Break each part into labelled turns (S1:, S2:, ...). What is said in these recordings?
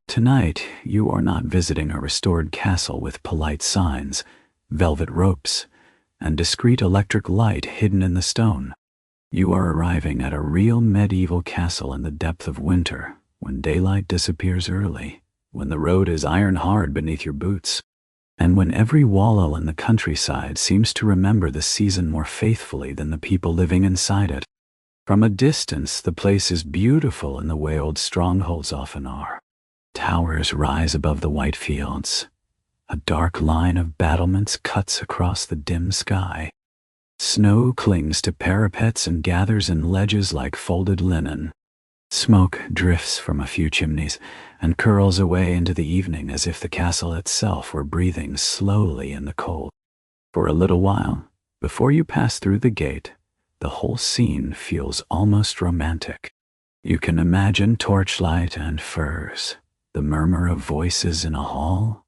S1: Tonight, you are not visiting a restored castle with polite signs, velvet ropes, and discreet electric light hidden in the stone. You are arriving at a real medieval castle in the depth of winter, when daylight disappears early, when the road is iron hard beneath your boots, and when every wallow in the countryside seems to remember the season more faithfully than the people living inside it. From a distance, the place is beautiful in the way old strongholds often are. Towers rise above the white fields. A dark line of battlements cuts across the dim sky. Snow clings to parapets and gathers in ledges like folded linen. Smoke drifts from a few chimneys and curls away into the evening as if the castle itself were breathing slowly in the cold. For a little while, before you pass through the gate, the whole scene feels almost romantic. You can imagine torchlight and furs, the murmur of voices in a hall,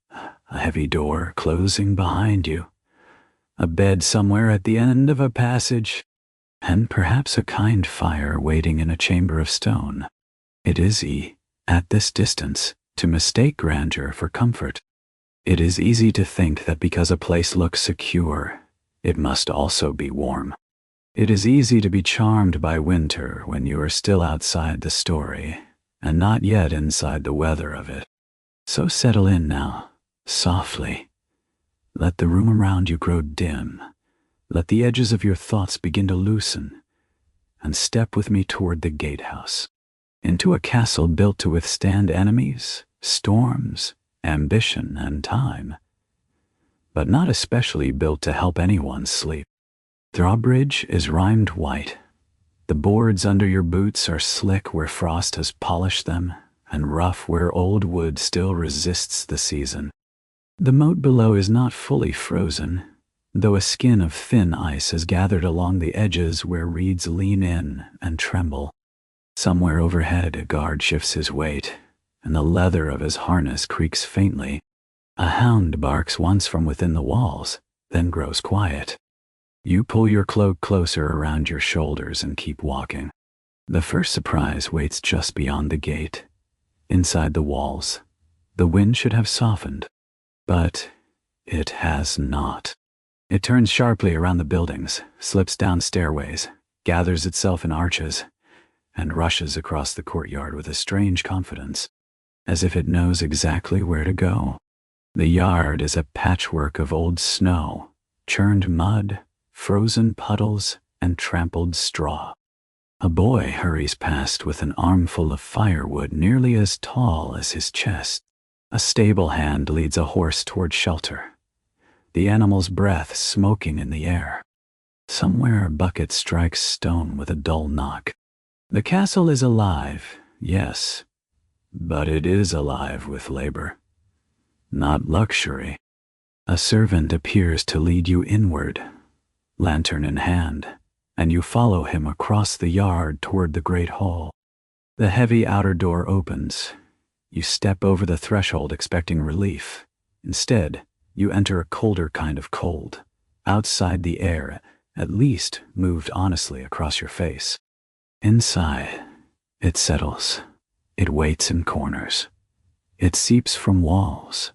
S1: a heavy door closing behind you, a bed somewhere at the end of a passage, and perhaps a kind fire waiting in a chamber of stone. It is easy, at this distance, to mistake grandeur for comfort. It is easy to think that because a place looks secure, it must also be warm. It is easy to be charmed by winter when you are still outside the story, and not yet inside the weather of it. So settle in now, softly. Let the room around you grow dim. Let the edges of your thoughts begin to loosen, and step with me toward the gatehouse, into a castle built to withstand enemies, storms, ambition, and time, but not especially built to help anyone sleep. Drawbridge is rimed white. The boards under your boots are slick where frost has polished them, and rough where old wood still resists the season. The moat below is not fully frozen, though a skin of thin ice has gathered along the edges where reeds lean in and tremble. Somewhere overhead a guard shifts his weight, and the leather of his harness creaks faintly. A hound barks once from within the walls, then grows quiet. You pull your cloak closer around your shoulders and keep walking. The first surprise waits just beyond the gate. Inside the walls, the wind should have softened, but it has not. It turns sharply around the buildings, slips down stairways, gathers itself in arches, and rushes across the courtyard with a strange confidence, as if it knows exactly where to go. The yard is a patchwork of old snow, churned mud, frozen puddles, and trampled straw. A boy hurries past with an armful of firewood nearly as tall as his chest. A stable hand leads a horse toward shelter, the animal's breath smoking in the air. Somewhere a bucket strikes stone with a dull knock. The castle is alive, yes, but it is alive with labor, not luxury. A servant appears to lead you inward, lantern in hand, and you follow him across the yard toward the great hall. The heavy outer door opens. You step over the threshold expecting relief. Instead, you enter a colder kind of cold. Outside, the air, at least, moved honestly across your face. Inside, it settles. It waits in corners. It seeps from walls.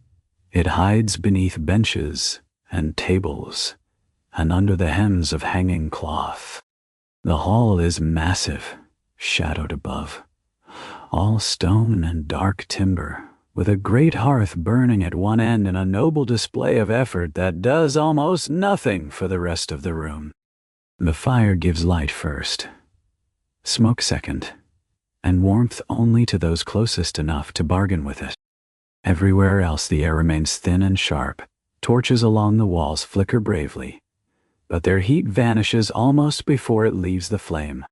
S1: It hides beneath benches and tables and under the hems of hanging cloth. The hall is massive, shadowed above, all stone and dark timber, with a great hearth burning at one end in a noble display of effort that does almost nothing for the rest of the room. The fire gives light first, smoke second, and warmth only to those closest enough to bargain with it. Everywhere else the air remains thin and sharp. Torches along the walls flicker bravely, but their heat vanishes almost before it leaves the flame.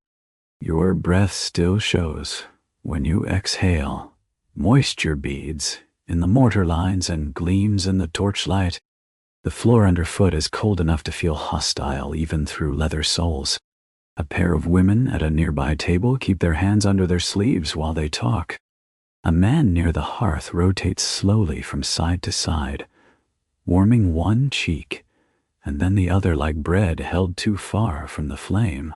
S1: Your breath still shows, when you exhale, moisture beads in the mortar lines and gleams in the torchlight. The floor underfoot is cold enough to feel hostile even through leather soles. A pair of women at a nearby table keep their hands under their sleeves while they talk. A man near the hearth rotates slowly from side to side, warming one cheek and then the other like bread held too far from the flame.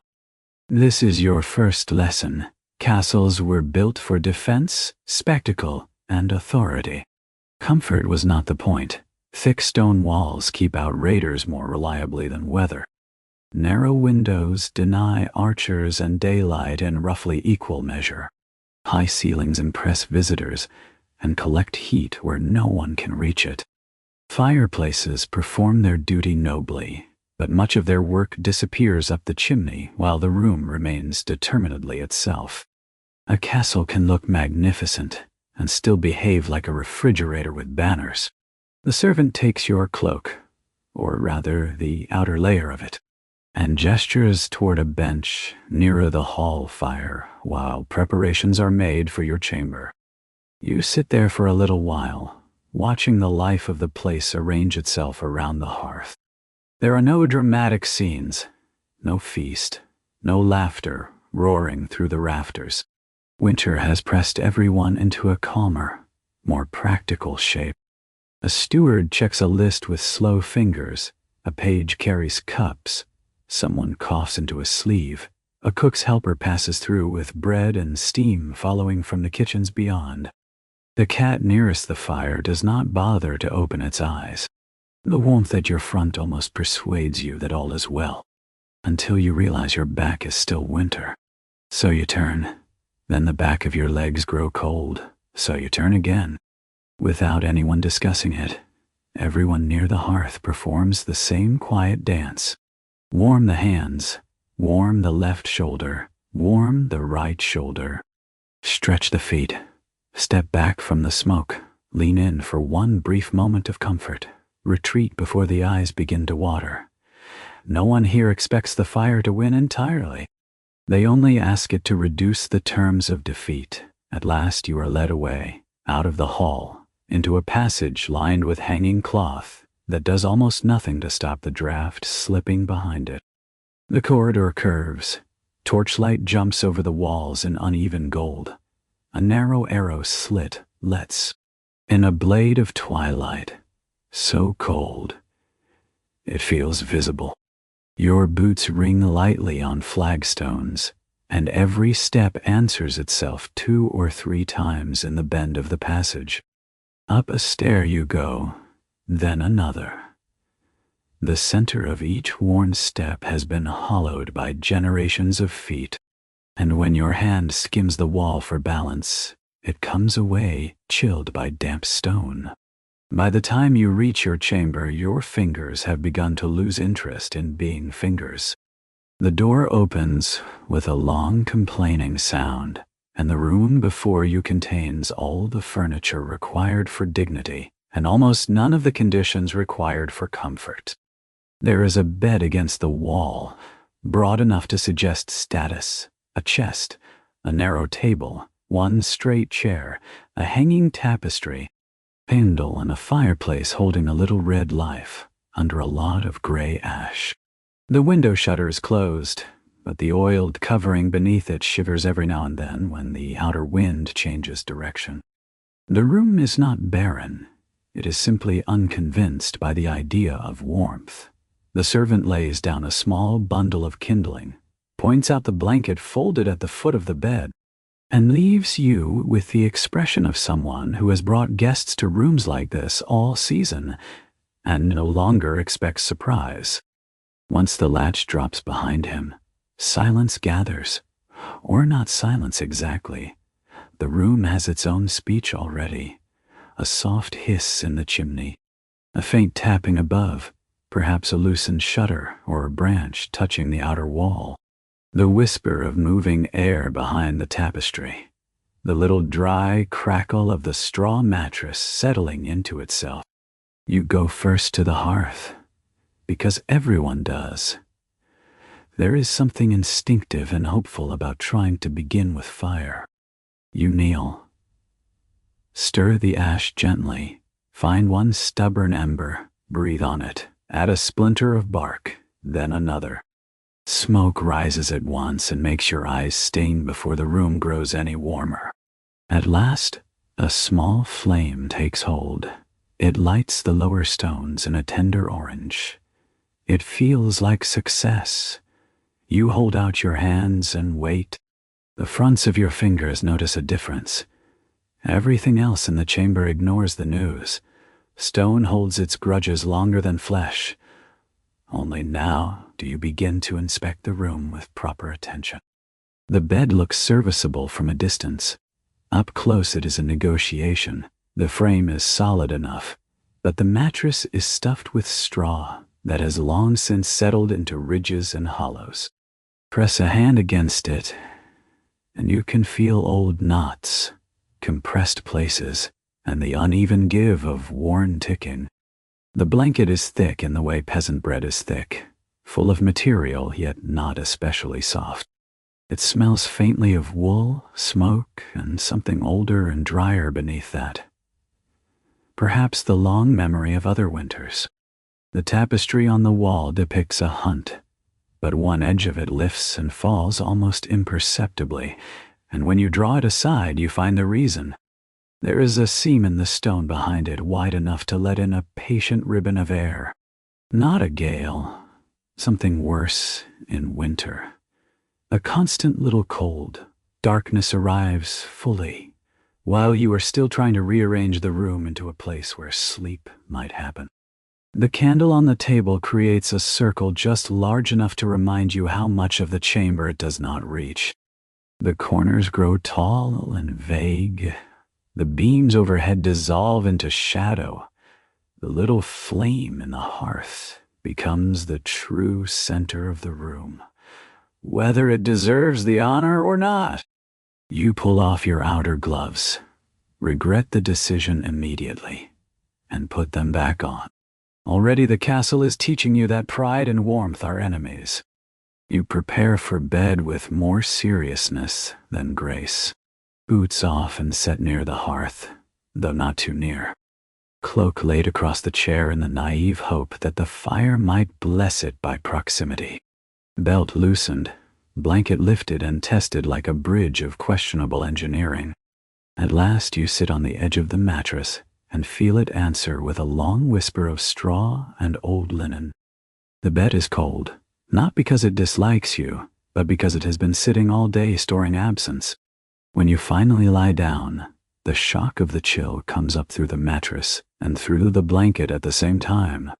S1: This is your first lesson. Castles were built for defense, spectacle, and authority. Comfort was not the point. Thick stone walls keep out raiders more reliably than weather. Narrow windows deny archers and daylight in roughly equal measure. High ceilings impress visitors and collect heat where no one can reach it. Fireplaces perform their duty nobly, but much of their work disappears up the chimney while the room remains determinedly itself. A castle can look magnificent and still behave like a refrigerator with banners. The servant takes your cloak, or rather the outer layer of it, and gestures toward a bench nearer the hall fire while preparations are made for your chamber. You sit there for a little while, watching the life of the place arrange itself around the hearth. There are no dramatic scenes, no feast, no laughter roaring through the rafters. Winter has pressed everyone into a calmer, more practical shape. A steward checks a list with slow fingers, a page carries cups, someone coughs into a sleeve, a cook's helper passes through with bread and steam following from the kitchens beyond. The cat nearest the fire does not bother to open its eyes. The warmth at your front almost persuades you that all is well, until you realize your back is still winter. So you turn. Then the back of your legs grow cold, so you turn again. Without anyone discussing it, everyone near the hearth performs the same quiet dance. Warm the hands, warm the left shoulder, warm the right shoulder. Stretch the feet, step back from the smoke, lean in for one brief moment of comfort, retreat before the eyes begin to water. No one here expects the fire to win entirely. They only ask it to reduce the terms of defeat. At last you are led away, out of the hall, into a passage lined with hanging cloth that does almost nothing to stop the draft slipping behind it. The corridor curves. Torchlight jumps over the walls in uneven gold. A narrow arrow slit lets. In a blade of twilight, so cold, it feels visible. Your boots ring lightly on flagstones, and every step answers itself 2 or 3 times in the bend of the passage. Up a stair you go, then another. The center of each worn step has been hollowed by generations of feet, and when your hand skims the wall for balance, it comes away chilled by damp stone. By the time you reach your chamber, your fingers have begun to lose interest in being fingers. The door opens with a long complaining sound, and the room before you contains all the furniture required for dignity and almost none of the conditions required for comfort. There is a bed against the wall, broad enough to suggest status, a chest, a narrow table, one straight chair, a hanging tapestry, candle, and a fireplace holding a little red life under a lot of gray ash. The window shutter is closed, but the oiled covering beneath it shivers every now and then when the outer wind changes direction. The room is not barren. It is simply unconvinced by the idea of warmth. The servant lays down a small bundle of kindling, points out the blanket folded at the foot of the bed, and leaves you with the expression of someone who has brought guests to rooms like this all season and no longer expects surprise. Once the latch drops behind him, silence gathers, or not silence exactly. The room has its own speech already, a soft hiss in the chimney, a faint tapping above, perhaps a loosened shutter or a branch touching the outer wall. The whisper of moving air behind the tapestry, the little dry crackle of the straw mattress settling into itself. You go first to the hearth, because everyone does. There is something instinctive and hopeful about trying to begin with fire. You kneel. Stir the ash gently, find one stubborn ember, breathe on it, add a splinter of bark, then another. Smoke rises at once and makes your eyes sting before the room grows any warmer. At last, a small flame takes hold. It lights the lower stones in a tender orange. It feels like success. You hold out your hands and wait. The fronts of your fingers notice a difference. Everything else in the chamber ignores the news. Stone holds its grudges longer than flesh. Only now do you begin to inspect the room with proper attention. The bed looks serviceable from a distance. Up close it is a negotiation. The frame is solid enough, but the mattress is stuffed with straw that has long since settled into ridges and hollows. Press a hand against it, and you can feel old knots, compressed places, and the uneven give of worn ticking. The blanket is thick in the way peasant bread is thick, full of material yet not especially soft. It smells faintly of wool, smoke, and something older and drier beneath that. Perhaps the long memory of other winters. The tapestry on the wall depicts a hunt, but one edge of it lifts and falls almost imperceptibly, and when you draw it aside you find the reason. There is a seam in the stone behind it wide enough to let in a patient ribbon of air. Not a gale, something worse in winter. A constant little cold. Darkness arrives fully, while you are still trying to rearrange the room into a place where sleep might happen. The candle on the table creates a circle just large enough to remind you how much of the chamber it does not reach. The corners grow tall and vague. The beams overhead dissolve into shadow. The little flame in the hearth becomes the true center of the room, whether it deserves the honor or not. You pull off your outer gloves, regret the decision immediately, and put them back on. Already the castle is teaching you that pride and warmth are enemies. You prepare for bed with more seriousness than grace. Boots off and set near the hearth, though not too near. Cloak laid across the chair in the naive hope that the fire might bless it by proximity. Belt loosened, blanket lifted and tested like a bridge of questionable engineering. At last you sit on the edge of the mattress and feel it answer with a long whisper of straw and old linen. The bed is cold, not because it dislikes you, but because it has been sitting all day storing absence. When you finally lie down, the shock of the chill comes up through the mattress and through the blanket at the same time,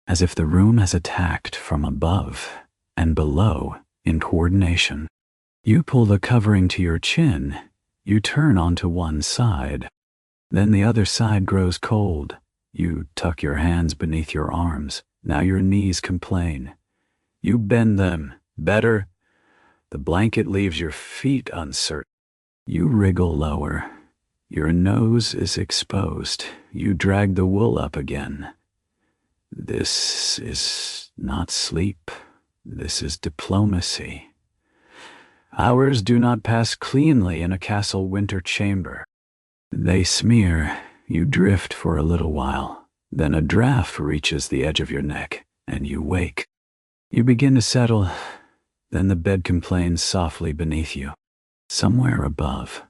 S1: as if the room has attacked from above and below in coordination. You pull the covering to your chin, you turn onto one side. Then the other side grows cold. You tuck your hands beneath your arms. Now your knees complain. You bend them. Better. The blanket leaves your feet uncertain. You wriggle lower. Your nose is exposed. You drag the wool up again. This is not sleep. This is diplomacy. Hours do not pass cleanly in a castle winter chamber. They smear, you drift for a little while, then a draft reaches the edge of your neck, and you wake. You begin to settle, then the bed complains softly beneath you. Somewhere above,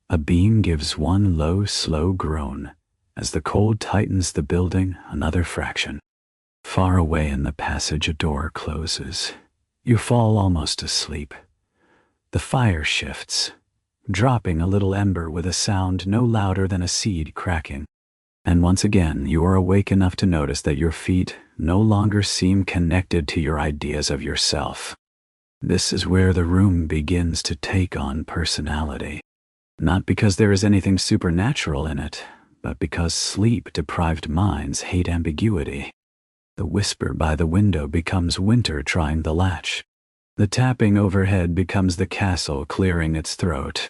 S1: a beam gives one low, slow groan. As the cold tightens the building another fraction. Far away in the passage a door closes. You fall almost asleep. The fire shifts, dropping a little ember with a sound no louder than a seed cracking. And once again you are awake enough to notice that your feet no longer seem connected to your ideas of yourself. This is where the room begins to take on personality. Not because there is anything supernatural in it, but because sleep-deprived minds hate ambiguity. The whisper by the window becomes winter trying the latch. The tapping overhead becomes the castle clearing its throat.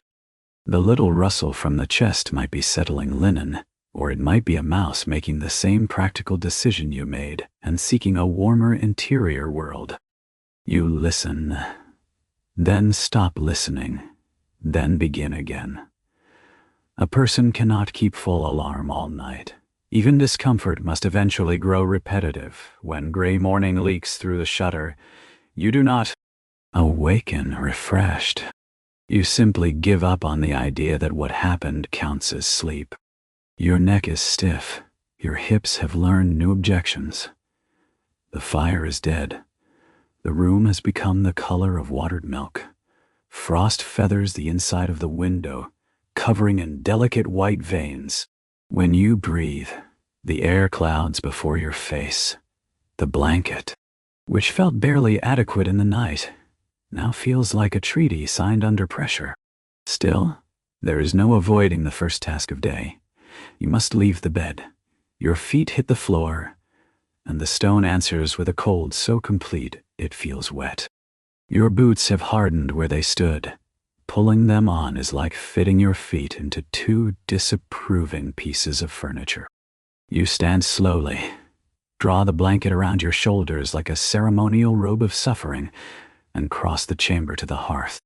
S1: The little rustle from the chest might be settling linen, or it might be a mouse making the same practical decision you made and seeking a warmer interior world. You listen, then stop listening, then begin again. A person cannot keep full alarm all night. Even discomfort must eventually grow repetitive. When gray morning leaks through the shutter, you do not awaken refreshed. You simply give up on the idea that what happened counts as sleep. Your neck is stiff. Your hips have learned new objections. The fire is dead. The room has become the color of watered milk. Frost feathers the inside of the window, covering in delicate white veins. When you breathe, the air clouds before your face. The blanket, which felt barely adequate in the night, now feels like a treaty signed under pressure. Still, there is no avoiding the first task of day. You must leave the bed. Your feet hit the floor, and the stone answers with a cold so complete it feels wet. Your boots have hardened where they stood. Pulling them on is like fitting your feet into two disapproving pieces of furniture. You stand slowly, draw the blanket around your shoulders like a ceremonial robe of suffering, and cross the chamber to the hearth.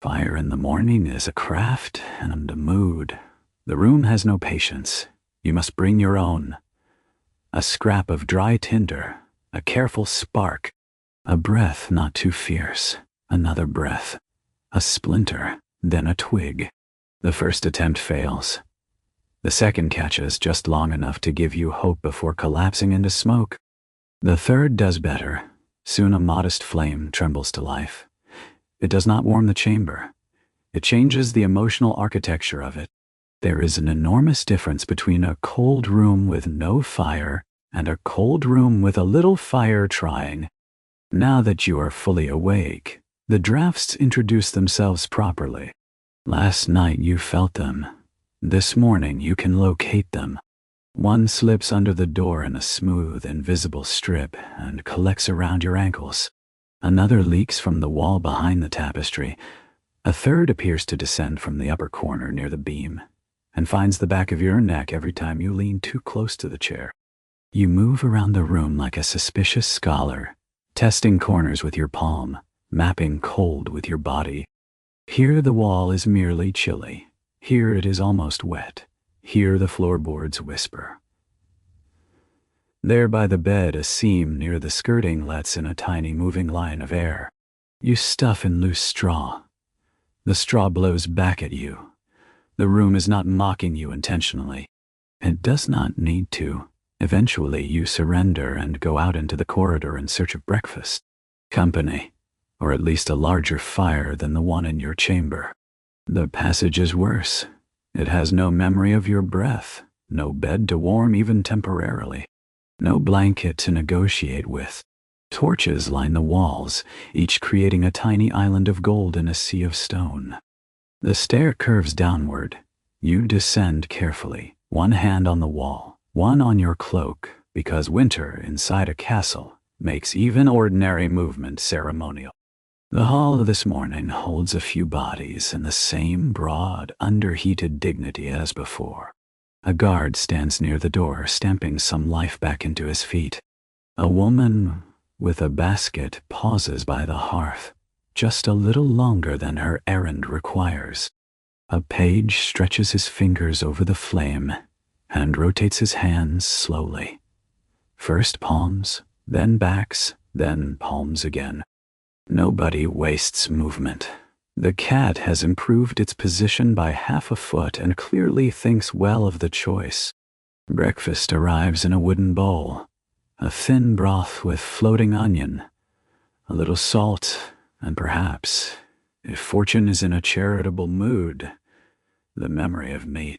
S1: Fire in the morning is a craft and a mood. The room has no patience. You must bring your own. A scrap of dry tinder, a careful spark, a breath not too fierce, another breath, a splinter, then a twig. The first attempt fails. The second catches just long enough to give you hope before collapsing into smoke. The third does better. Soon a modest flame trembles to life. It does not warm the chamber. It changes the emotional architecture of it. There is an enormous difference between a cold room with no fire and a cold room with a little fire trying. Now that you are fully awake, the drafts introduce themselves properly. Last night you felt them. This morning you can locate them. One slips under the door in a smooth, invisible strip and collects around your ankles. Another leaks from the wall behind the tapestry. A third appears to descend from the upper corner near the beam and finds the back of your neck every time you lean too close to the chair. You move around the room like a suspicious scholar, testing corners with your palm, mapping cold with your body. Here the wall is merely chilly. Here it is almost wet. Here the floorboards whisper. There by the bed, a seam near the skirting lets in a tiny moving line of air. You stuff in loose straw. The straw blows back at you. The room is not mocking you intentionally. It does not need to. Eventually you surrender and go out into the corridor in search of breakfast, company, or at least a larger fire than the one in your chamber. The passage is worse. It has no memory of your breath, no bed to warm even temporarily, no blanket to negotiate with. Torches line the walls, each creating a tiny island of gold in a sea of stone. The stair curves downward. You descend carefully, one hand on the wall, one on your cloak, because winter inside a castle makes even ordinary movement ceremonial. The hall this morning holds a few bodies in the same broad, underheated dignity as before. A guard stands near the door, stamping some life back into his feet. A woman with a basket pauses by the hearth, just a little longer than her errand requires. A page stretches his fingers over the flame and rotates his hands slowly. First palms, then backs, then palms again. Nobody wastes movement. The cat has improved its position by half a foot and clearly thinks well of the choice. Breakfast arrives in a wooden bowl, a thin broth with floating onion, a little salt, and perhaps, if fortune is in a charitable mood, the memory of meat.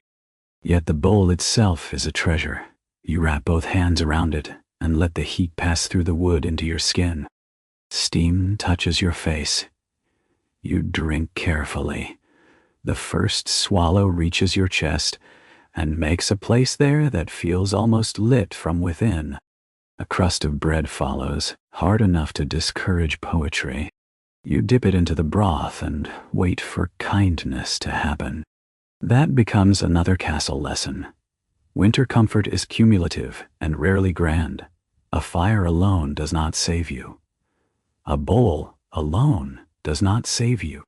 S1: Yet the bowl itself is a treasure. You wrap both hands around it and let the heat pass through the wood into your skin. Steam touches your face. You drink carefully. The first swallow reaches your chest and makes a place there that feels almost lit from within. A crust of bread follows, hard enough to discourage poetry. You dip it into the broth and wait for kindness to happen. That becomes another castle lesson. Winter comfort is cumulative and rarely grand. A fire alone does not save you. A bowl alone does not save you.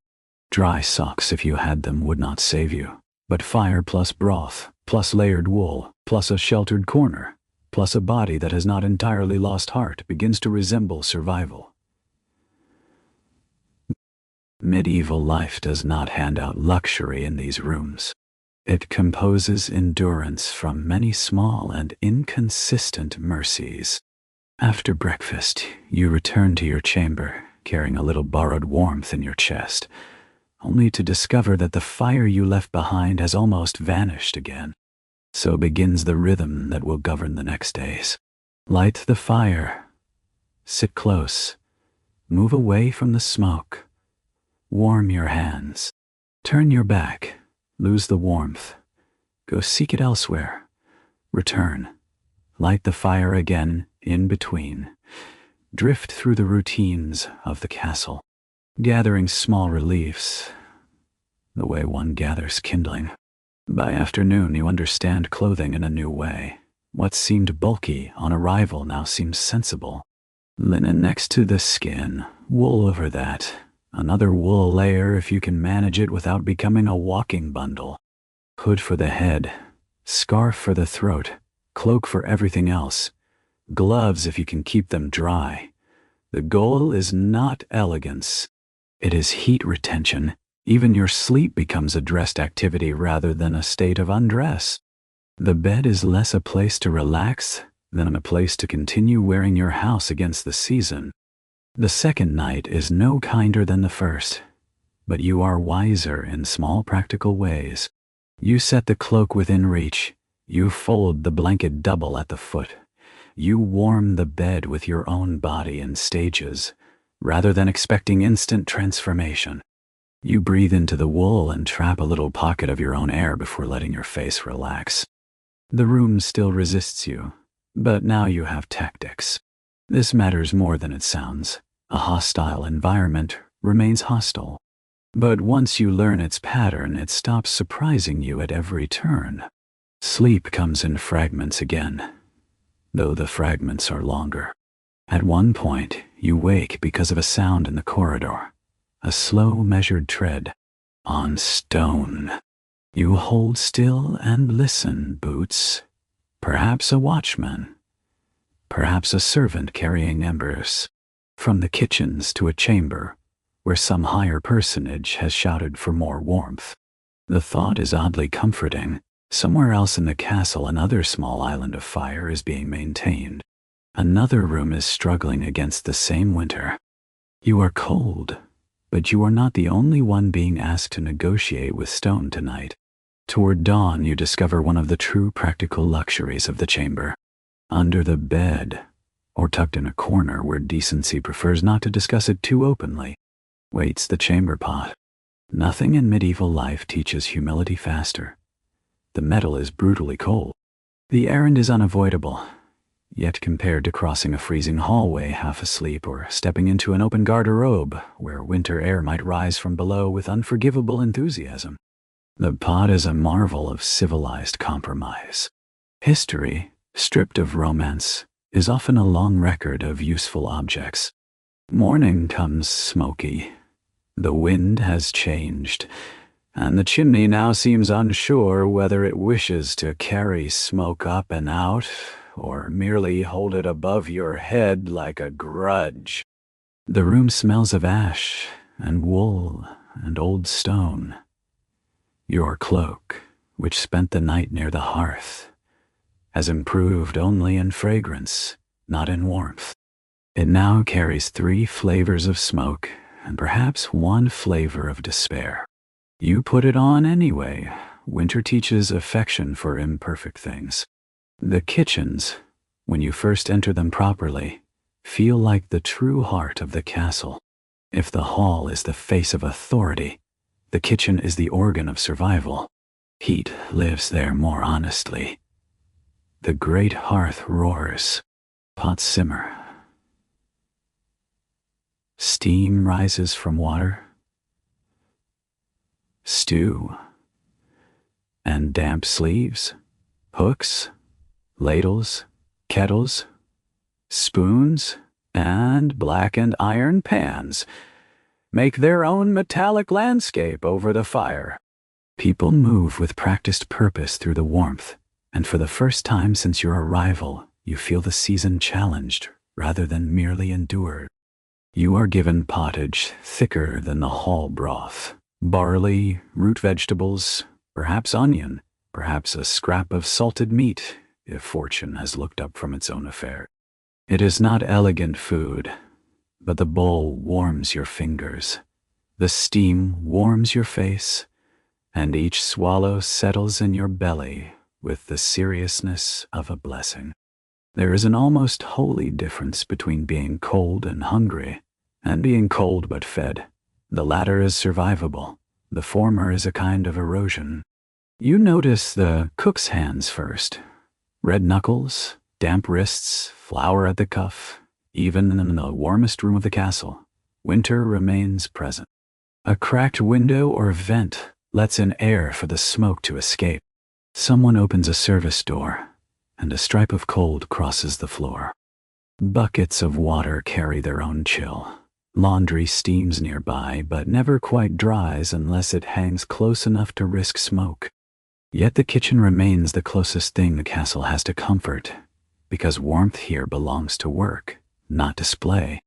S1: Dry socks, if you had them, would not save you. But fire plus broth, plus layered wool, plus a sheltered corner, plus a body that has not entirely lost heart begins to resemble survival. Medieval life does not hand out luxury in these rooms. It composes endurance from many small and inconsistent mercies. After breakfast, you return to your chamber, carrying a little borrowed warmth in your chest. only to discover that the fire you left behind has almost vanished again. So begins the rhythm that will govern the next days. Light the fire. Sit close. Move away from the smoke. Warm your hands. Turn your back. Lose the warmth. Go seek it elsewhere. Return. Light the fire again in between. Drift through the routines of the castle, gathering small reliefs, the way one gathers kindling. By afternoon, you understand clothing in a new way. What seemed bulky on arrival now seems sensible. Linen next to the skin, wool over that, another wool layer if you can manage it without becoming a walking bundle. Hood for the head, scarf for the throat, cloak for everything else, gloves if you can keep them dry. The goal is not elegance. It is heat retention. Even your sleep becomes a dressed activity rather than a state of undress. The bed is less a place to relax than a place to continue wearing your house against the season. The second night is no kinder than the first, but you are wiser in small practical ways. You set the cloak within reach. You fold the blanket double at the foot. You warm the bed with your own body in stages, rather than expecting instant transformation. You breathe into the wool and trap a little pocket of your own air before letting your face relax. The room still resists you, but now you have tactics. This matters more than it sounds. A hostile environment remains hostile. But once you learn its pattern, it stops surprising you at every turn. Sleep comes in fragments again, though the fragments are longer. At one point, you wake because of a sound in the corridor, a slow, measured tread on stone. You hold still and listen, Boots. Perhaps a watchman. Perhaps a servant carrying embers. From the kitchens to a chamber, where some higher personage has shouted for more warmth. The thought is oddly comforting. Somewhere else in the castle, another small island of fire is being maintained. Another room is struggling against the same winter. You are cold, but you are not the only one being asked to negotiate with stone tonight. Toward dawn, you discover one of the true practical luxuries of the chamber. Under the bed, or tucked in a corner where decency prefers not to discuss it too openly, waits the chamber pot. Nothing in medieval life teaches humility faster. The metal is brutally cold. The errand is unavoidable, yet compared to crossing a freezing hallway half asleep or stepping into an open garderobe where winter air might rise from below with unforgivable enthusiasm, the pot is a marvel of civilized compromise. History, stripped of romance, is often a long record of useful objects. Morning comes smoky. The wind has changed, and the chimney now seems unsure whether it wishes to carry smoke up and out or merely hold it above your head like a grudge. The room smells of ash and wool and old stone. Your cloak, which spent the night near the hearth, has improved only in fragrance, not in warmth. It now carries 3 flavors of smoke and perhaps 1 flavor of despair. You put it on anyway. Winter teaches affection for imperfect things. The kitchens, when you first enter them properly, feel like the true heart of the castle. If the hall is the face of authority, the kitchen is the organ of survival. Heat lives there more honestly. The great hearth roars. Pots simmer. Steam rises from water. Stew. And damp sleeves, hooks, ladles, kettles, spoons, and blackened iron pans make their own metallic landscape over the fire. People move with practiced purpose through the warmth, and for the first time since your arrival, you feel the season challenged rather than merely endured. You are given pottage thicker than the hall broth, barley, root vegetables, perhaps onion, perhaps a scrap of salted meat, if fortune has looked up from its own affair. It is not elegant food, but the bowl warms your fingers. The steam warms your face, and each swallow settles in your belly with the seriousness of a blessing. There is an almost holy difference between being cold and hungry and being cold but fed. The latter is survivable. The former is a kind of erosion. You notice the cook's hands first. Red knuckles, damp wrists, flour at the cuff. Even in the warmest room of the castle, winter remains present. A cracked window or vent lets in air for the smoke to escape. Someone opens a service door, and a stripe of cold crosses the floor. Buckets of water carry their own chill. Laundry steams nearby, but never quite dries unless it hangs close enough to risk smoke. Yet the kitchen remains the closest thing the castle has to comfort, because warmth here belongs to work, not display.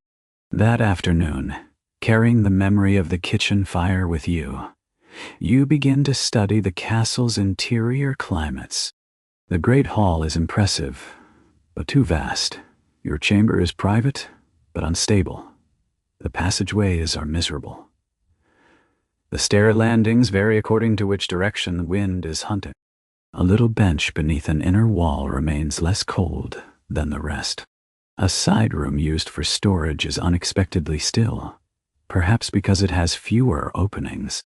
S1: That afternoon, carrying the memory of the kitchen fire with you, you begin to study the castle's interior climates. The great hall is impressive, but too vast. Your chamber is private, but unstable. The passageways are miserable. The stair landings vary according to which direction the wind is hunting. A little bench beneath an inner wall remains less cold than the rest. A side room used for storage is unexpectedly still, perhaps because it has fewer openings.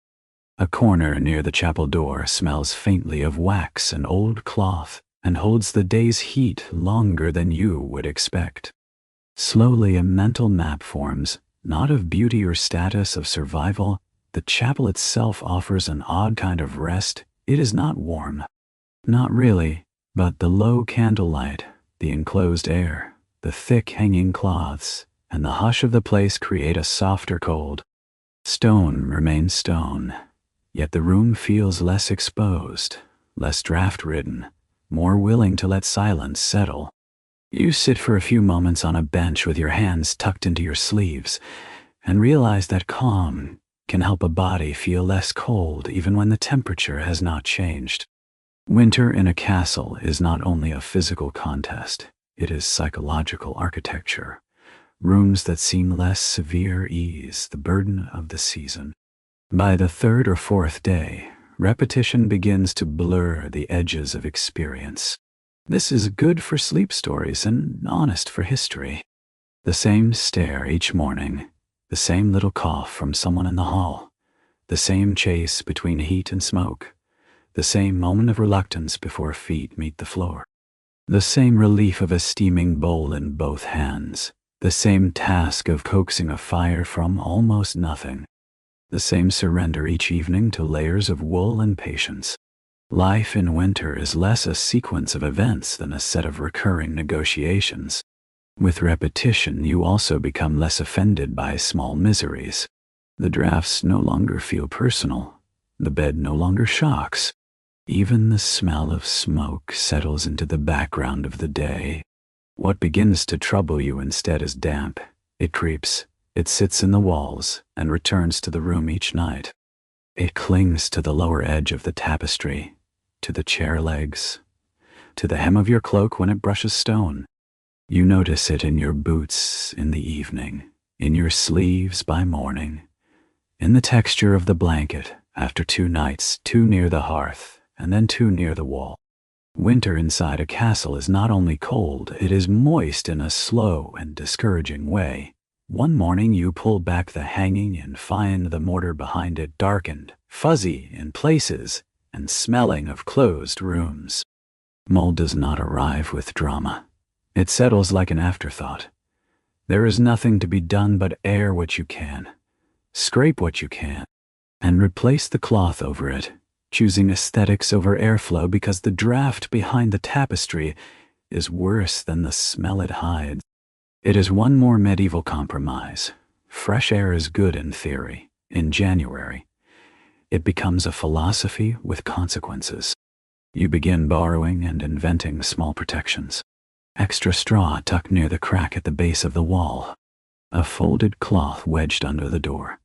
S1: A corner near the chapel door smells faintly of wax and old cloth and holds the day's heat longer than you would expect. Slowly a mental map forms, not of beauty or status, of survival. The chapel itself offers an odd kind of rest. It is not warm. Not really, but the low candlelight, the enclosed air, the thick hanging cloths, and the hush of the place create a softer cold. Stone remains stone, yet the room feels less exposed, less draft-ridden, more willing to let silence settle. You sit for a few moments on a bench with your hands tucked into your sleeves and realize that calm can help a body feel less cold even when the temperature has not changed. Winter in a castle is not only a physical contest, it is psychological architecture. Rooms that seem less severe ease the burden of the season. By the third or fourth day, repetition begins to blur the edges of experience. This is good for sleep stories and honest for history. The same stare each morning, the same little cough from someone in the hall, the same chase between heat and smoke, the same moment of reluctance before feet meet the floor, the same relief of a steaming bowl in both hands, the same task of coaxing a fire from almost nothing, the same surrender each evening to layers of wool and patience. Life in winter is less a sequence of events than a set of recurring negotiations. With repetition, you also become less offended by small miseries. The drafts no longer feel personal. The bed no longer shocks. Even the smell of smoke settles into the background of the day. What begins to trouble you instead is damp. It creeps. It sits in the walls and returns to the room each night. It clings to the lower edge of the tapestry, to the chair legs, to the hem of your cloak when it brushes stone. You notice it in your boots in the evening, in your sleeves by morning, in the texture of the blanket after 2 nights too near the hearth and then too near the wall. Winter inside a castle is not only cold, it is moist in a slow and discouraging way. One morning you pull back the hanging and find the mortar behind it darkened, fuzzy in places, and smelling of closed rooms. Mold does not arrive with drama. It settles like an afterthought. There is nothing to be done but air what you can, scrape what you can, and replace the cloth over it, choosing aesthetics over airflow because the draft behind the tapestry is worse than the smell it hides. It is one more medieval compromise. Fresh air is good in theory. In January, it becomes a philosophy with consequences. You begin borrowing and inventing small protections. Extra straw tucked near the crack at the base of the wall. A folded cloth wedged under the door.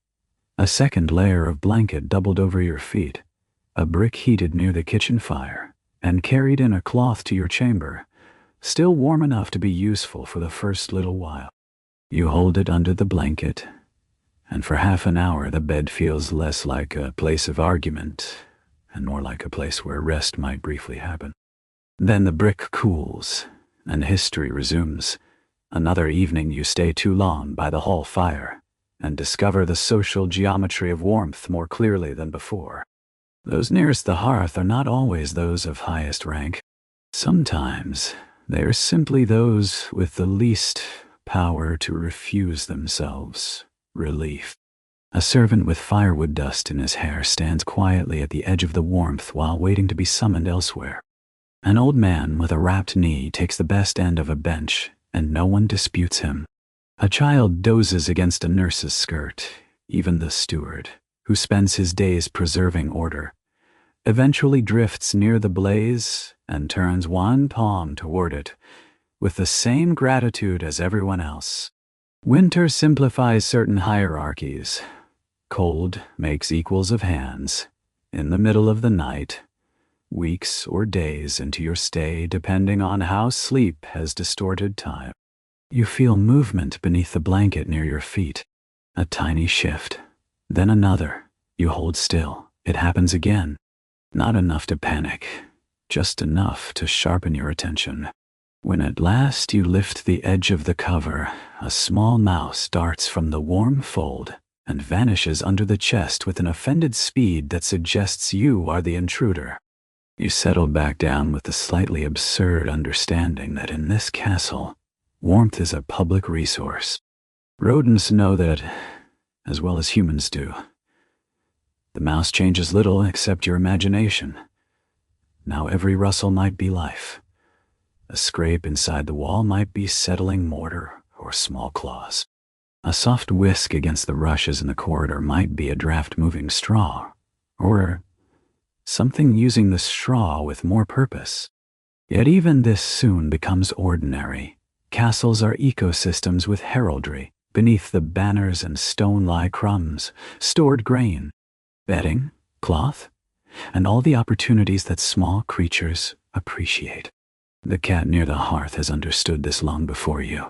S1: A second layer of blanket doubled over your feet. A brick heated near the kitchen fire and carried in a cloth to your chamber, still warm enough to be useful for the first little while. You hold it under the blanket and for half an hour the bed feels less like a place of argument and more like a place where rest might briefly happen. Then the brick cools, and history resumes. Another evening you stay too long by the hall fire, and discover the social geometry of warmth more clearly than before. Those nearest the hearth are not always those of highest rank. Sometimes they are simply those with the least power to refuse themselves relief. A servant with firewood dust in his hair stands quietly at the edge of the warmth while waiting to be summoned elsewhere. An old man with a wrapped knee takes the best end of a bench, and no one disputes him. A child dozes against a nurse's skirt, even the steward, who spends his days preserving order, eventually drifts near the blaze and turns one palm toward it with the same gratitude as everyone else. Winter simplifies certain hierarchies. Cold makes equals of hands. In the middle of the night, weeks or days into your stay, depending on how sleep has distorted time, you feel movement beneath the blanket near your feet. A tiny shift, then another. You hold still. It happens again. Not enough to panic, just enough to sharpen your attention. When at last you lift the edge of the cover, a small mouse darts from the warm fold and vanishes under the chest with an offended speed that suggests you are the intruder. You settle back down with the slightly absurd understanding that in this castle, warmth is a public resource. Rodents know that, as well as humans do. The mouse changes little except your imagination. Now every rustle might be life. A scrape inside the wall might be settling mortar or small claws. A soft whisk against the rushes in the corridor might be a draft moving straw, or something using the straw with more purpose. Yet even this soon becomes ordinary. Castles are ecosystems with heraldry. Beneath the banners and stone lie crumbs, stored grain, bedding, cloth, and all the opportunities that small creatures appreciate. The cat near the hearth has understood this long before you.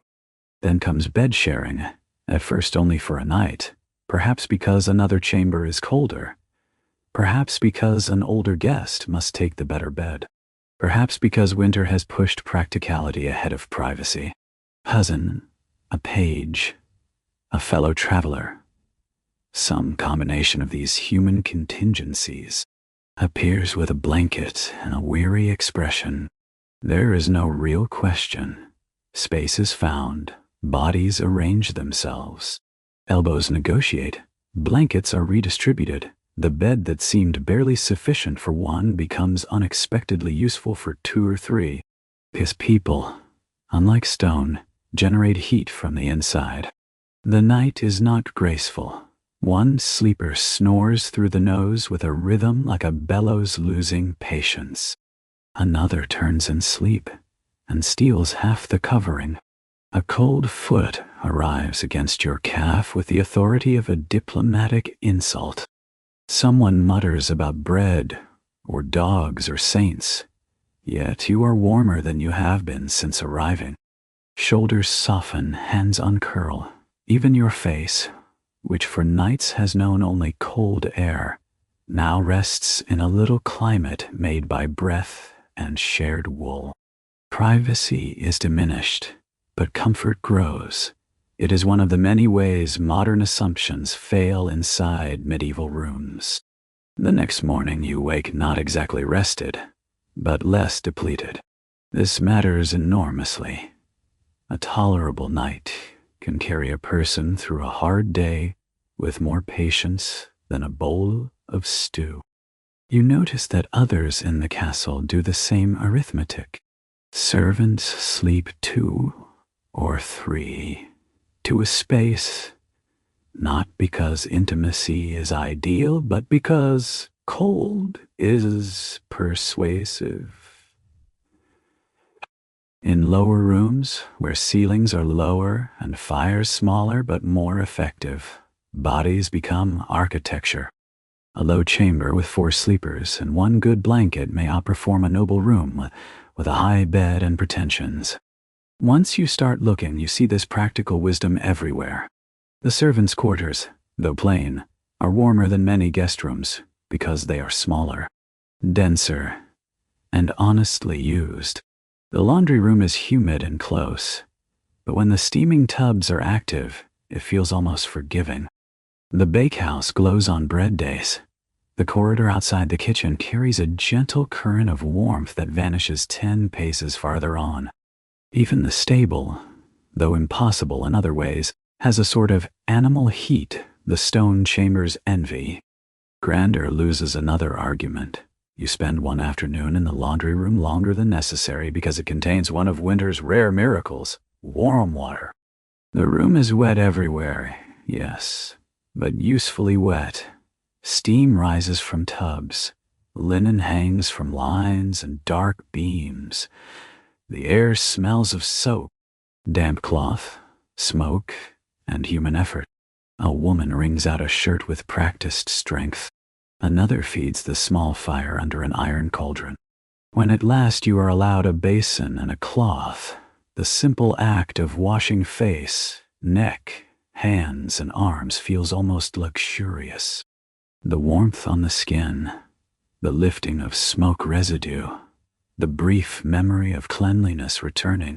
S1: Then comes bed sharing, at first only for a night, perhaps because another chamber is colder, perhaps because an older guest must take the better bed, perhaps because winter has pushed practicality ahead of privacy. Cousin, a page, a fellow traveler, some combination of these human contingencies, appears with a blanket and a weary expression. There is no real question. Space is found, bodies arrange themselves, elbows negotiate, blankets are redistributed. The bed that seemed barely sufficient for one becomes unexpectedly useful for two or three, because people, unlike stone, generate heat from the inside. The night is not graceful. One sleeper snores through the nose with a rhythm like a bellows losing patience. Another turns in sleep and steals half the covering. A cold foot arrives against your calf with the authority of a diplomatic insult. Someone mutters about bread or dogs or saints, yet you are warmer than you have been since arriving. Shoulders soften, hands uncurl. Even your face, which for nights has known only cold air, now rests in a little climate made by breath and shared wool. Privacy is diminished, but comfort grows. It is one of the many ways modern assumptions fail inside medieval rooms. The next morning you wake not exactly rested, but less depleted. This matters enormously. A tolerable night can carry a person through a hard day with more patience than a bowl of stew. You notice that others in the castle do the same arithmetic. Servants sleep 2 or 3 to a space, not because intimacy is ideal, but because cold is persuasive. In lower rooms, where ceilings are lower and fires smaller but more effective, bodies become architecture. A low chamber with 4 sleepers and 1 good blanket may outperform a noble room with a high bed and pretensions. Once you start looking, you see this practical wisdom everywhere. The servants' quarters, though plain, are warmer than many guest rooms because they are smaller, denser, and honestly used. The laundry room is humid and close, but when the steaming tubs are active, it feels almost forgiving. The bakehouse glows on bread days. The corridor outside the kitchen carries a gentle current of warmth that vanishes 10 paces farther on. Even the stable, though impossible in other ways, has a sort of animal heat the stone chambers envy. Grandeur loses another argument. You spend one afternoon in the laundry room longer than necessary because it contains one of winter's rare miracles, warm water. The room is wet everywhere, yes, but usefully wet. Steam rises from tubs. Linen hangs from lines and dark beams. The air smells of soap, damp cloth, smoke, and human effort. A woman wrings out a shirt with practiced strength. Another feeds the small fire under an iron cauldron. When at last you are allowed a basin and a cloth, the simple act of washing face, neck, hands, and arms feels almost luxurious. The warmth on the skin, the lifting of smoke residue, the brief memory of cleanliness returning,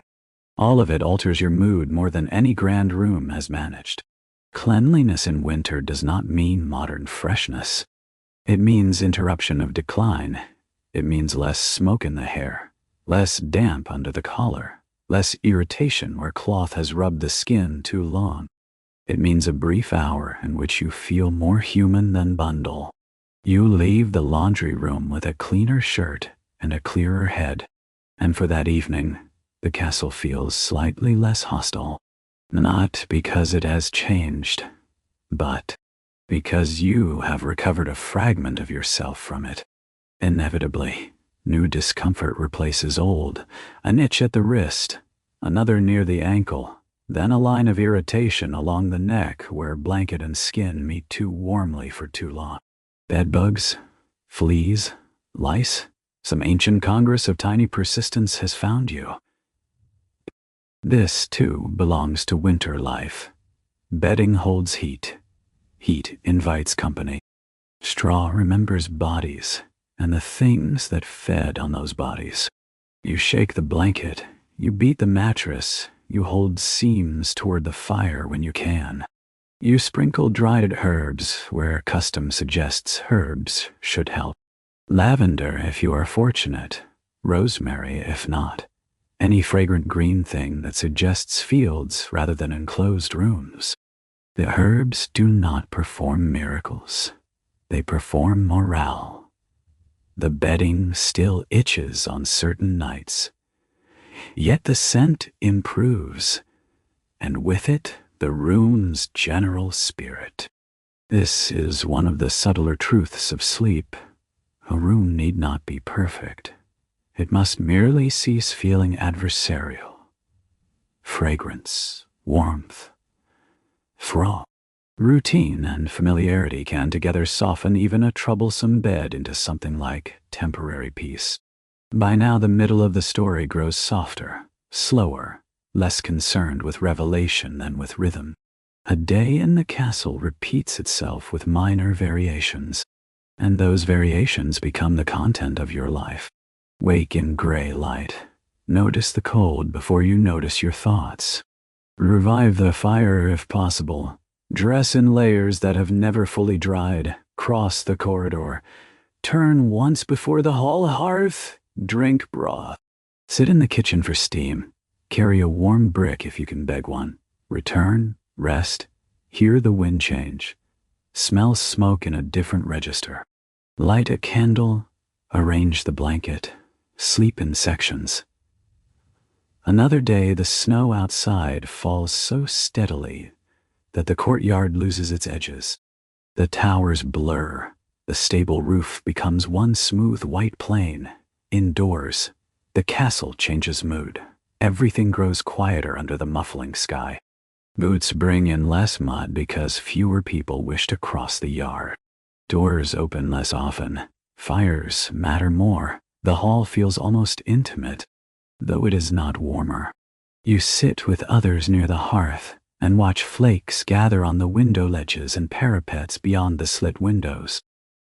S1: all of it alters your mood more than any grand room has managed. Cleanliness in winter does not mean modern freshness. It means interruption of decline. It means less smoke in the hair, less damp under the collar, less irritation where cloth has rubbed the skin too long. It means a brief hour in which you feel more human than bundle. You leave the laundry room with a cleaner shirt and a clearer head, and for that evening, the castle feels slightly less hostile. Not because it has changed, but because you have recovered a fragment of yourself from it. Inevitably, new discomfort replaces old, an itch at the wrist, another near the ankle, then a line of irritation along the neck where blanket and skin meet too warmly for too long. Bedbugs, fleas, lice, some ancient congress of tiny persistence has found you. This, too, belongs to winter life. Bedding holds heat. Heat invites company. Straw remembers bodies and the things that fed on those bodies. You shake the blanket, you beat the mattress, you hold seams toward the fire when you can. You sprinkle dried herbs where custom suggests herbs should help. Lavender if you are fortunate, rosemary if not. Any fragrant green thing that suggests fields rather than enclosed rooms. The herbs do not perform miracles. They perform morale. The bedding still itches on certain nights. Yet the scent improves, and with it the room's general spirit. This is one of the subtler truths of sleep. A room need not be perfect. It must merely cease feeling adversarial. Fragrance, warmth, froth. Routine and familiarity can together soften even a troublesome bed into something like temporary peace. By now the middle of the story grows softer, slower, less concerned with revelation than with rhythm. A day in the castle repeats itself with minor variations, and those variations become the content of your life. Wake in gray light. Notice the cold before you notice your thoughts. Revive the fire if possible. Dress in layers that have never fully dried. Cross the corridor. Turn once before the hall hearth. Drink broth. Sit in the kitchen for steam. Carry a warm brick if you can beg one. Return, rest, hear the wind change. Smell smoke in a different register. Light a candle, arrange the blanket. Sleep in sections. Another day the snow outside falls so steadily that the courtyard loses its edges. The towers blur. The stable roof becomes one smooth white plain. Indoors, the castle changes mood. Everything grows quieter under the muffling sky. Boots bring in less mud because fewer people wish to cross the yard. Doors open less often. Fires matter more. The hall feels almost intimate, though it is not warmer. You sit with others near the hearth, and watch flakes gather on the window ledges and parapets beyond the slit windows.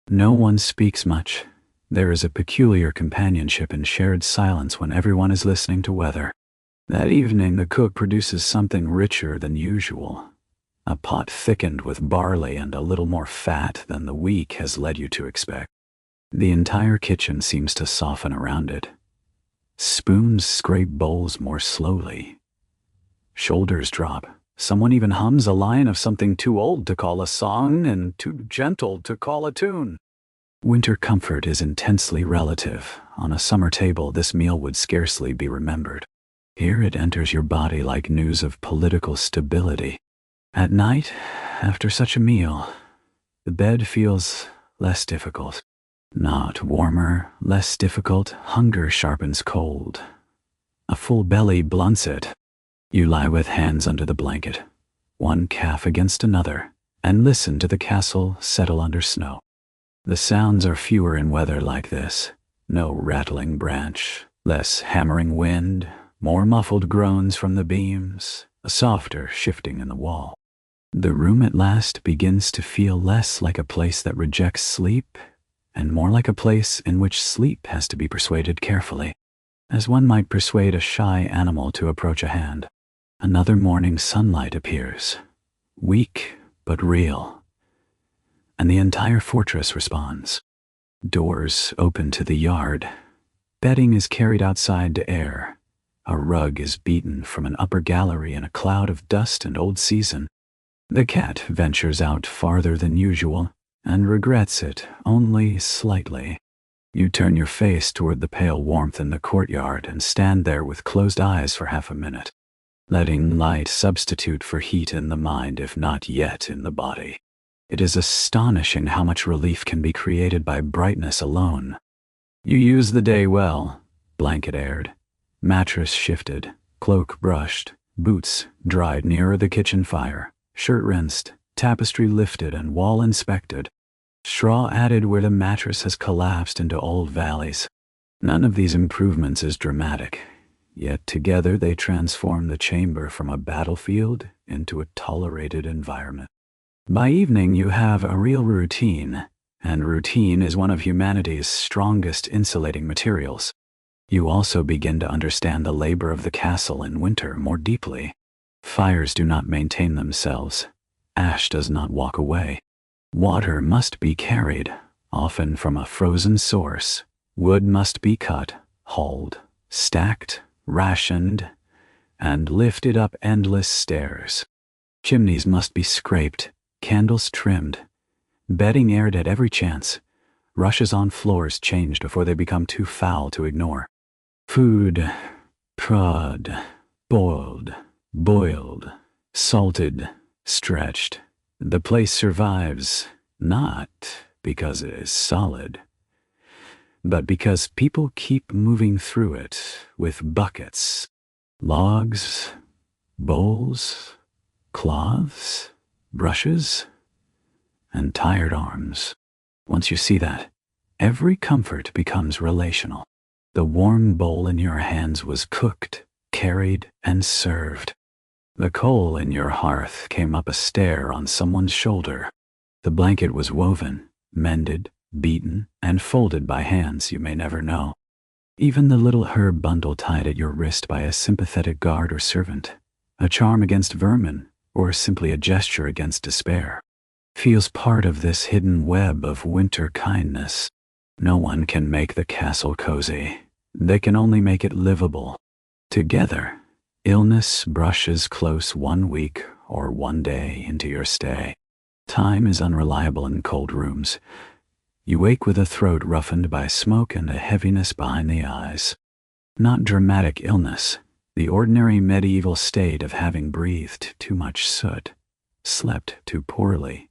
S1: No one speaks much. There is a peculiar companionship and shared silence when everyone is listening to weather. That evening the cook produces something richer than usual. A pot thickened with barley and a little more fat than the week has led you to expect. The entire kitchen seems to soften around it. Spoons scrape bowls more slowly. Shoulders drop. Someone even hums a line of something too old to call a song and too gentle to call a tune. Winter comfort is intensely relative. On a summer table, this meal would scarcely be remembered. Here it enters your body like news of political stability. At night, after such a meal, the bed feels less difficult. Not warmer, less difficult. Hunger sharpens cold. A full belly blunts it. You lie with hands under the blanket, one calf against another, and listen to the castle settle under snow. The sounds are fewer in weather like this. No rattling branch, less hammering wind, more muffled groans from the beams, a softer shifting in the wall. The room at last begins to feel less like a place that rejects sleep and more like a place in which sleep has to be persuaded carefully, as one might persuade a shy animal to approach a hand. Another morning sunlight appears, weak but real, and the entire fortress responds. Doors open to the yard. Bedding is carried outside to air. A rug is beaten from an upper gallery in a cloud of dust and old season. The cat ventures out farther than usual and regrets it only slightly. You turn your face toward the pale warmth in the courtyard and stand there with closed eyes for half a minute, letting light substitute for heat in the mind if not yet in the body. It is astonishing how much relief can be created by brightness alone. You use the day well. Blanket aired, mattress shifted, cloak brushed, boots dried nearer the kitchen fire, shirt rinsed, tapestry lifted and wall inspected, straw added where the mattress has collapsed into old valleys. None of these improvements is dramatic, yet together they transform the chamber from a battlefield into a tolerated environment. By evening you have a real routine, and routine is one of humanity's strongest insulating materials. You also begin to understand the labor of the castle in winter more deeply. Fires do not maintain themselves. Ash does not walk away. Water must be carried, often from a frozen source. Wood must be cut, hauled, stacked, rationed, and lifted up endless stairs. Chimneys must be scraped, candles trimmed, bedding aired at every chance, rushes on floors changed before they become too foul to ignore. Food, prod, boiled, salted, stretched. The place survives, not because it is solid, but because people keep moving through it with buckets, logs, bowls, cloths, brushes, and tired arms. Once you see that, every comfort becomes relational. The warm bowl in your hands was cooked, carried, and served. The coal in your hearth came up a stair on someone's shoulder. The blanket was woven, mended, beaten, and folded by hands you may never know. Even the little herb bundle tied at your wrist by a sympathetic guard or servant, a charm against vermin, or simply a gesture against despair, feels part of this hidden web of winter kindness. No one can make the castle cozy. They can only make it livable. Together, illness brushes close 1 week or 1 day into your stay. Time is unreliable in cold rooms. You wake with a throat roughened by smoke and a heaviness behind the eyes. Not dramatic illness, the ordinary medieval state of having breathed too much soot, slept too poorly,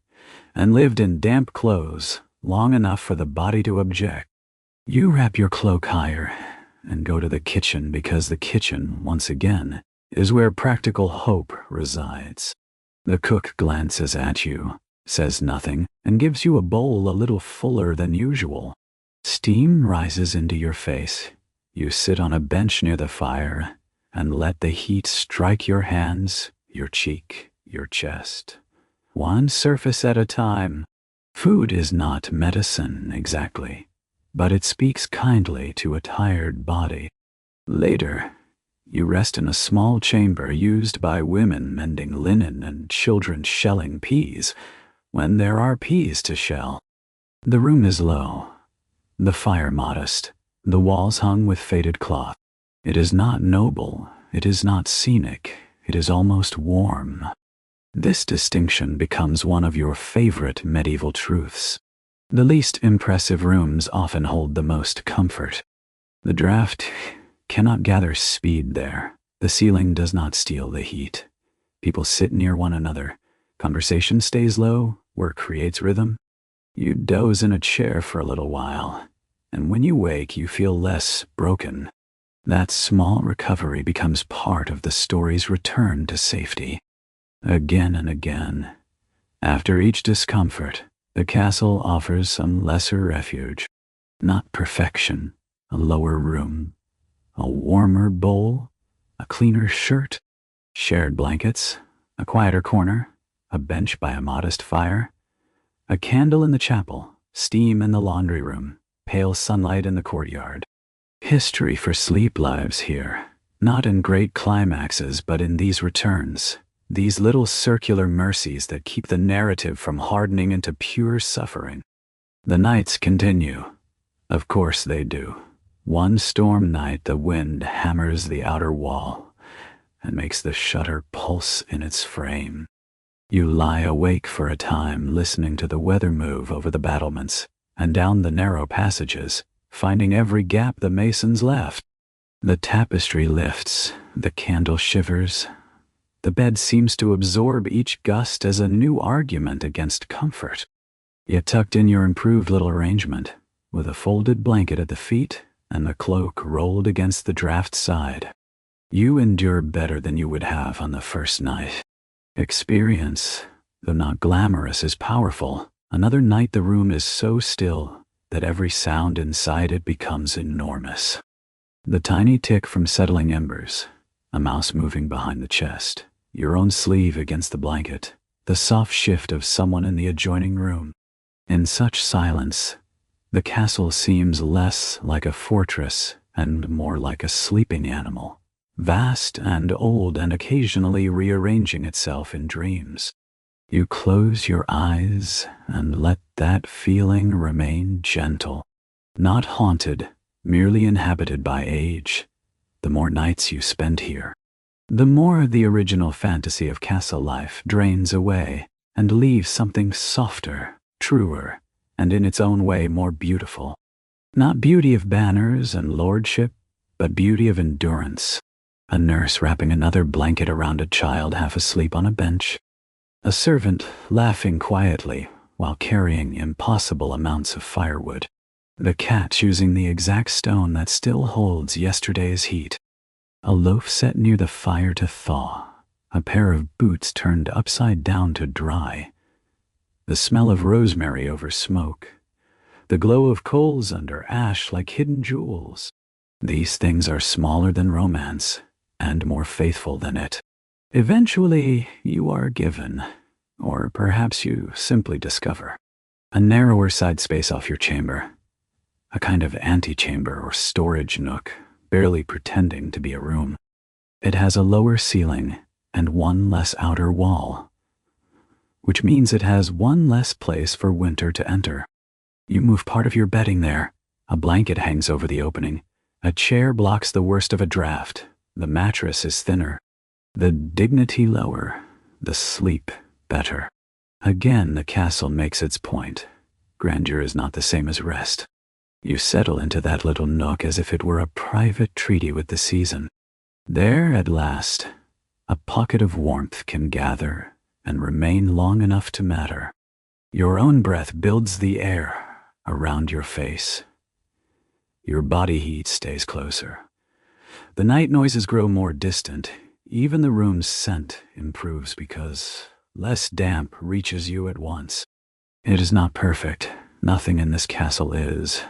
S1: and lived in damp clothes long enough for the body to object. You wrap your cloak higher and go to the kitchen because the kitchen, once again, is where practical hope resides. The cook glances at you, says nothing, and gives you a bowl a little fuller than usual. Steam rises into your face. You sit on a bench near the fire and let the heat strike your hands, your cheek, your chest. One surface at a time. Food is not medicine exactly, but it speaks kindly to a tired body. Later, you rest in a small chamber used by women mending linen and children shelling peas, when there are peas to shell. The room is low, the fire modest, the walls hung with faded cloth. It is not noble, it is not scenic, it is almost warm. This distinction becomes one of your favorite medieval truths. The least impressive rooms often hold the most comfort. The draught cannot gather speed there. The ceiling does not steal the heat. People sit near one another. Conversation stays low, work creates rhythm. You doze in a chair for a little while, and when you wake you feel less broken. That small recovery becomes part of the story's return to safety. Again and again, after each discomfort, the castle offers some lesser refuge. Not perfection, a lower room, a warmer bowl, a cleaner shirt, shared blankets, a quieter corner, a bench by a modest fire, a candle in the chapel, steam in the laundry room, pale sunlight in the courtyard. History for sleep lives here, not in great climaxes, but in these returns, these little circular mercies that keep the narrative from hardening into pure suffering. The nights continue. Of course they do. One storm night the wind hammers the outer wall and makes the shutter pulse in its frame. You lie awake for a time listening to the weather move over the battlements and down the narrow passages, finding every gap the masons left. The tapestry lifts, the candle shivers. The bed seems to absorb each gust as a new argument against comfort. Yet tucked in your improved little arrangement, with a folded blanket at the feet and the cloak rolled against the draft side, you endure better than you would have on the first night. Experience, though not glamorous, is powerful. Another night the room is so still that every sound inside it becomes enormous. The tiny tick from settling embers, a mouse moving behind the chest, your own sleeve against the blanket, the soft shift of someone in the adjoining room. In such silence, the castle seems less like a fortress and more like a sleeping animal, vast and old and occasionally rearranging itself in dreams. You close your eyes and let that feeling remain gentle, not haunted, merely inhabited by age. The more nights you spend here, the more the original fantasy of castle life drains away and leaves something softer, truer, and in its own way more beautiful. Not beauty of banners and lordship, but beauty of endurance. A nurse wrapping another blanket around a child half asleep on a bench. A servant laughing quietly while carrying impossible amounts of firewood. The cat choosing the exact stone that still holds yesterday's heat. A loaf set near the fire to thaw. A pair of boots turned upside down to dry. The smell of rosemary over smoke. The glow of coals under ash like hidden jewels. These things are smaller than romance and more faithful than it. Eventually, you are given, or perhaps you simply discover, a narrower side space off your chamber. A kind of antechamber or storage nook, barely pretending to be a room. It has a lower ceiling and one less outer wall, which means it has one less place for winter to enter. You move part of your bedding there. A blanket hangs over the opening. A chair blocks the worst of a draft. The mattress is thinner. The dignity lower. The sleep better. Again, the castle makes its point. Grandeur is not the same as rest. You settle into that little nook as if it were a private treaty with the season. There, at last, a pocket of warmth can gather and remain long enough to matter. Your own breath builds the air around your face. Your body heat stays closer. The night noises grow more distant. Even the room's scent improves because less damp reaches you at once. It is not perfect. Nothing in this castle is.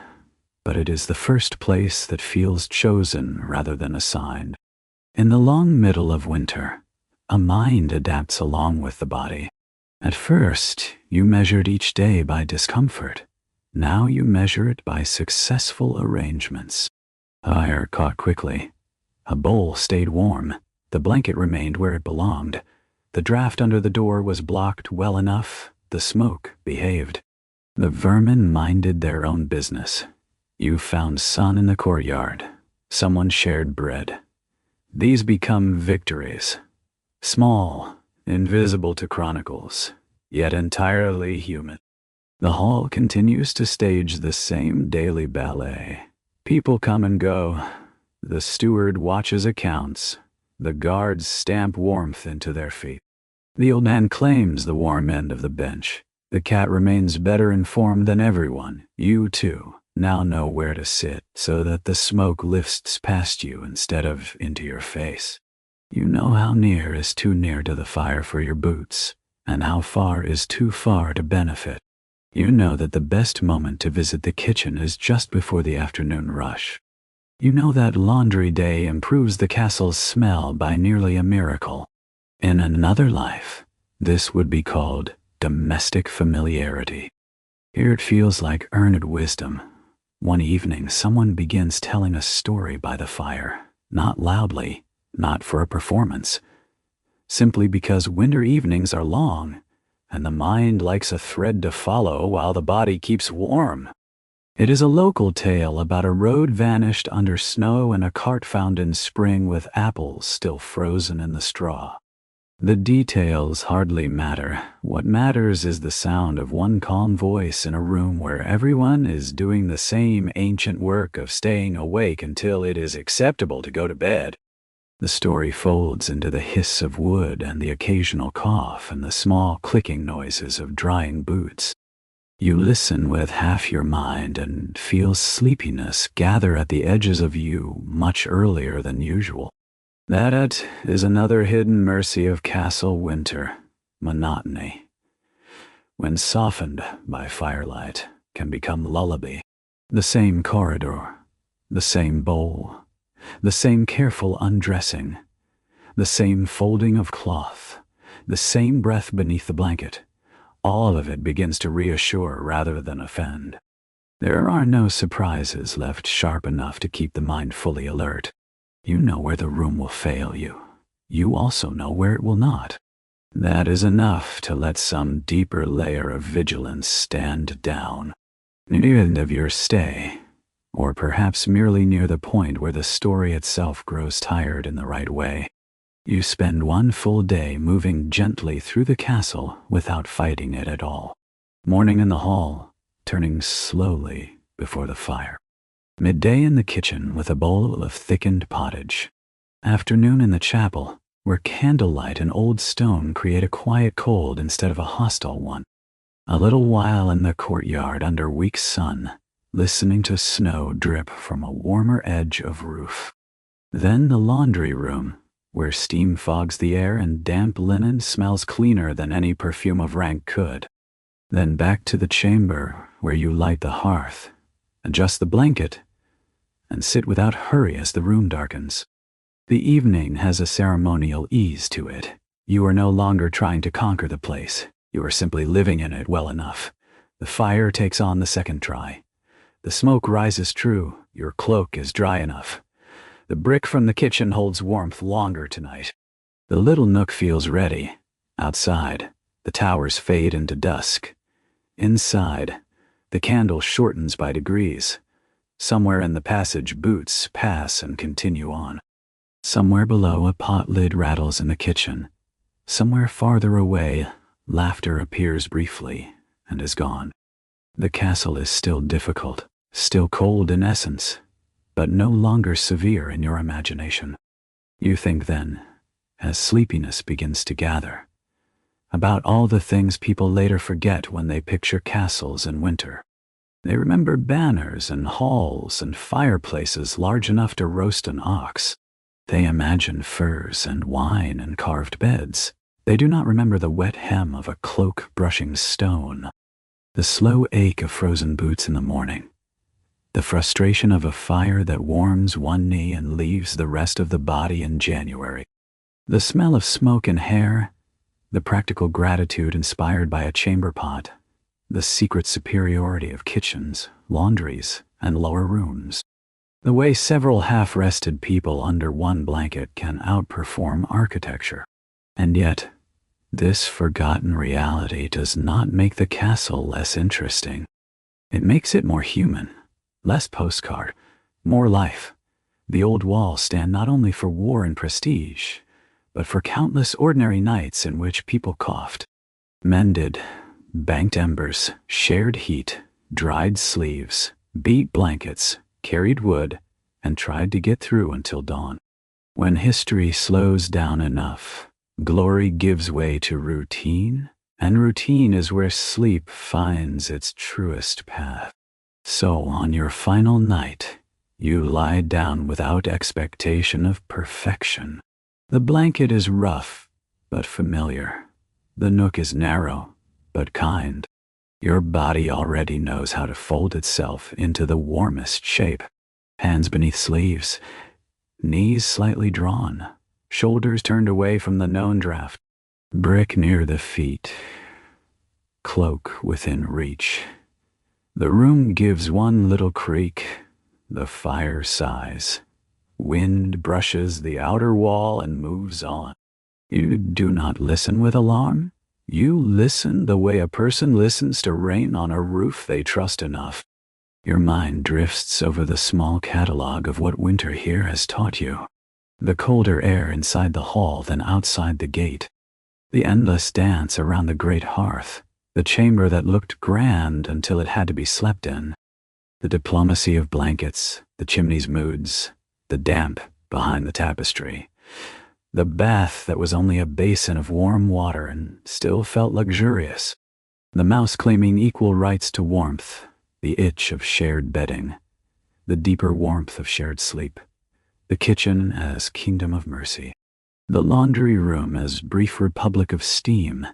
S1: But it is the first place that feels chosen rather than assigned. In the long middle of winter, A mind adapts along with the body. At first, you measured each day by discomfort. Now you measure it by successful arrangements. Fire caught quickly. A bowl stayed warm. The blanket remained where it belonged. The draft under the door was blocked well enough. The smoke behaved. The vermin minded their own business. You found sun in the courtyard. Someone shared bread. These become victories. Small, invisible to chronicles, yet entirely human. The hall continues to stage the same daily ballet. People come and go. The steward watches accounts. The guards stamp warmth into their feet. The old man claims the warm end of the bench. The cat remains better informed than everyone. You, too, now know where to sit so that the smoke lifts past you instead of into your face. You know how near is too near to the fire for your boots, and how far is too far to benefit. You know that the best moment to visit the kitchen is just before the afternoon rush. You know that laundry day improves the castle's smell by nearly a miracle. In another life, this would be called domestic familiarity. Here it feels like earned wisdom. One evening, someone begins telling a story by the fire, not loudly, not for a performance, simply because winter evenings are long, and the mind likes a thread to follow while the body keeps warm. It is a local tale about a road vanished under snow and a cart found in spring with apples still frozen in the straw. The details hardly matter. What matters is the sound of one calm voice in a room where everyone is doing the same ancient work of staying awake until it is acceptable to go to bed. The story folds into the hiss of wood and the occasional cough and the small clicking noises of drying boots. You listen with half your mind and feel sleepiness gather at the edges of you much earlier than usual. That is another hidden mercy of castle winter, monotony. When softened by firelight, can become lullaby. The same corridor, the same bowl, the same careful undressing, the same folding of cloth, the same breath beneath the blanket. All of it begins to reassure rather than offend. There are no surprises left sharp enough to keep the mind fully alert. You know where the room will fail you. You also know where it will not. That is enough to let some deeper layer of vigilance stand down. Near the end of your stay, or perhaps merely near the point where the story itself grows tired in the right way, you spend one full day moving gently through the castle without fighting it at all. Morning in the hall, turning slowly before the fire. Midday in the kitchen with a bowl of thickened pottage. Afternoon in the chapel, where candlelight and old stone create a quiet cold instead of a hostile one. A little while in the courtyard under weak sun, listening to snow drip from a warmer edge of roof. Then the laundry room, where steam fogs the air and damp linen smells cleaner than any perfume of rank could. Then back to the chamber where you light the hearth, adjust the blanket, and sit without hurry as the room darkens. The evening has a ceremonial ease to it. You are no longer trying to conquer the place. You are simply living in it well enough. The fire takes on the second try. The smoke rises true. Your cloak is dry enough. The brick from the kitchen holds warmth longer tonight. The little nook feels ready. Outside, the towers fade into dusk. Inside, the candle shortens by degrees. Somewhere in the passage, boots pass and continue on. Somewhere below, a pot lid rattles in the kitchen. Somewhere farther away, laughter appears briefly and is gone. The castle is still difficult, still cold in essence, but no longer severe in your imagination. You think then, as sleepiness begins to gather, about all the things people later forget when they picture castles in winter. They remember banners and halls and fireplaces large enough to roast an ox. They imagine furs and wine and carved beds. They do not remember the wet hem of a cloak brushing stone, the slow ache of frozen boots in the morning, the frustration of a fire that warms one knee and leaves the rest of the body in January. The smell of smoke and hair, the practical gratitude inspired by a chamber pot, the secret superiority of kitchens, laundries, and lower rooms. The way several half-rested people under one blanket can outperform architecture. And yet, this forgotten reality does not make the castle less interesting. It makes it more human, less postcard, more life. The old walls stand not only for war and prestige, but for countless ordinary nights in which people coughed, mended, banked embers, shared heat, dried sleeves, beat blankets, carried wood, and tried to get through until dawn. When history slows down enough, glory gives way to routine, and routine is where sleep finds its truest path. So on your final night, you lie down without expectation of perfection. The blanket is rough, but familiar. The nook is narrow, but kind. Your body already knows how to fold itself into the warmest shape. Hands beneath sleeves, knees slightly drawn, shoulders turned away from the known draft. Brick near the feet, cloak within reach. The room gives one little creak. The fire sighs. Wind brushes the outer wall and moves on. You do not listen with alarm. You listen the way a person listens to rain on a roof they trust enough. Your mind drifts over the small catalog of what winter here has taught you. The colder air inside the hall than outside the gate. The endless dance around the great hearth. The chamber that looked grand until it had to be slept in. The diplomacy of blankets, the chimney's moods, the damp behind the tapestry. The bath that was only a basin of warm water and still felt luxurious. The mouse claiming equal rights to warmth, the itch of shared bedding, the deeper warmth of shared sleep. The kitchen as kingdom of mercy. The laundry room as brief republic of steam.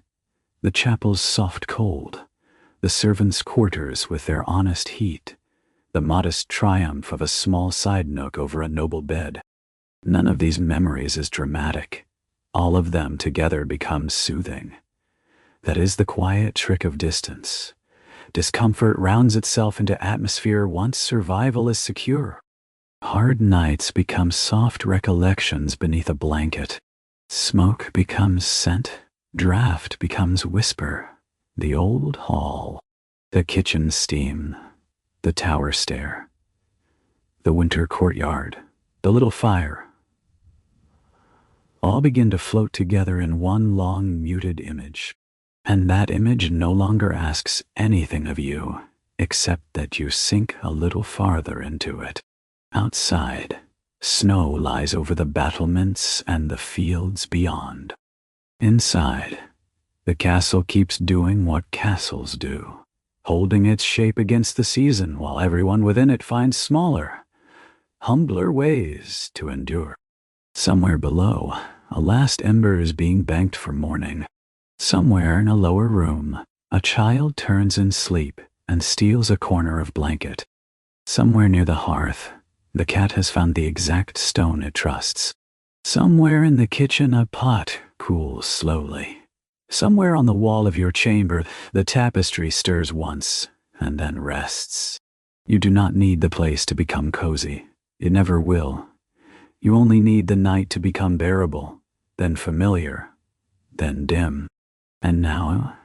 S1: The chapel's soft cold. The servants' quarters with their honest heat. The modest triumph of a small side nook over a noble bed. None of these memories is dramatic. All of them together become soothing. That is the quiet trick of distance. Discomfort rounds itself into atmosphere once survival is secure. Hard nights become soft recollections beneath a blanket. Smoke becomes scent. Draft becomes whisper. The old hall. The kitchen steam. The tower stair, the winter courtyard, the little fire, all begin to float together in one long muted image. And that image no longer asks anything of you, except that you sink a little farther into it. Outside, snow lies over the battlements and the fields beyond. Inside, the castle keeps doing what castles do. Holding its shape against the season while everyone within it finds smaller, humbler ways to endure. Somewhere below, a last ember is being banked for morning. Somewhere in a lower room, a child turns in sleep and steals a corner of blanket. Somewhere near the hearth, the cat has found the exact stone it trusts. Somewhere in the kitchen, a pot cools slowly. Somewhere on the wall of your chamber, the tapestry stirs once and then rests. You do not need the place to become cozy. It never will. You only need the night to become bearable, then familiar, then dim. And now,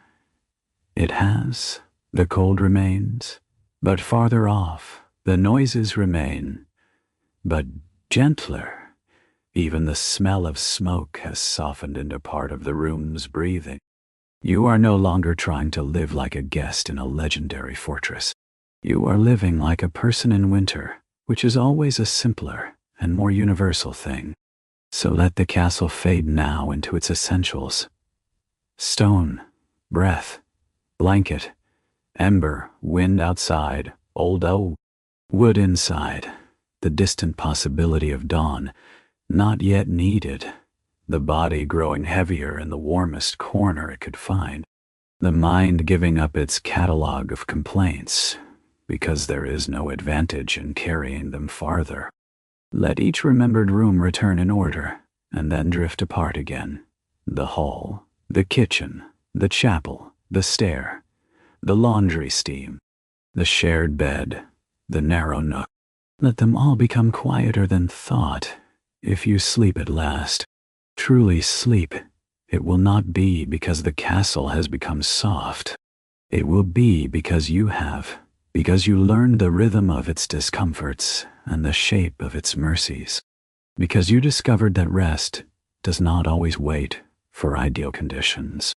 S1: it has. The cold remains, but farther off, the noises remain, but gentler. Even the smell of smoke has softened into part of the room's breathing. You are no longer trying to live like a guest in a legendary fortress. You are living like a person in winter, which is always a simpler and more universal thing. So let the castle fade now into its essentials. Stone, breath, blanket, ember, wind outside, old oak, wood inside, the distant possibility of dawn, not yet needed, the body growing heavier in the warmest corner it could find, the mind giving up its catalog of complaints, because there is no advantage in carrying them farther. Let each remembered room return in order, and then drift apart again. The hall, the kitchen, the chapel, the stair, the laundry steam, the shared bed, the narrow nook. Let them all become quieter than thought. If you sleep at last, truly sleep, it will not be because the castle has become soft. It will be because you have, because you learned the rhythm of its discomforts and the shape of its mercies. Because you discovered that rest does not always wait for ideal conditions.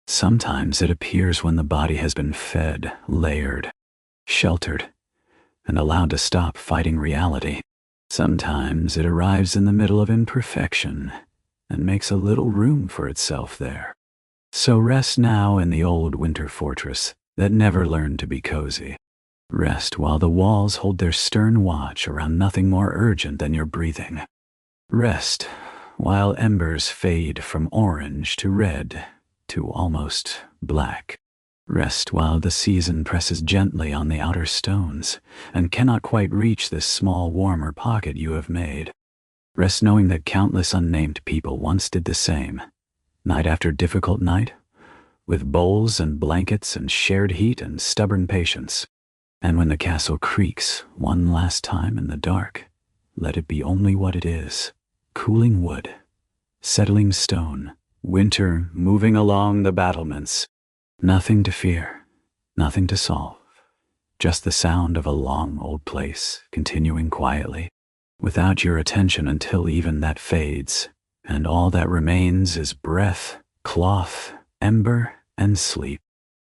S1: Sometimes it appears when the body has been fed, layered, sheltered, and allowed to stop fighting reality. Sometimes it arrives in the middle of imperfection and makes a little room for itself there. So rest now in the old winter fortress that never learned to be cozy. Rest while the walls hold their stern watch around nothing more urgent than your breathing. Rest while embers fade from orange to red to almost black. Rest while the season presses gently on the outer stones and cannot quite reach this small warmer pocket you have made. Rest knowing that countless unnamed people once did the same, night after difficult night, with bowls and blankets and shared heat and stubborn patience. And when the castle creaks one last time in the dark, let it be only what it is: cooling wood, settling stone, winter moving along the battlements. Nothing to fear, nothing to solve, just the sound of a long old place continuing quietly, without your attention until even that fades, and all that remains is breath, cloth, ember, and sleep.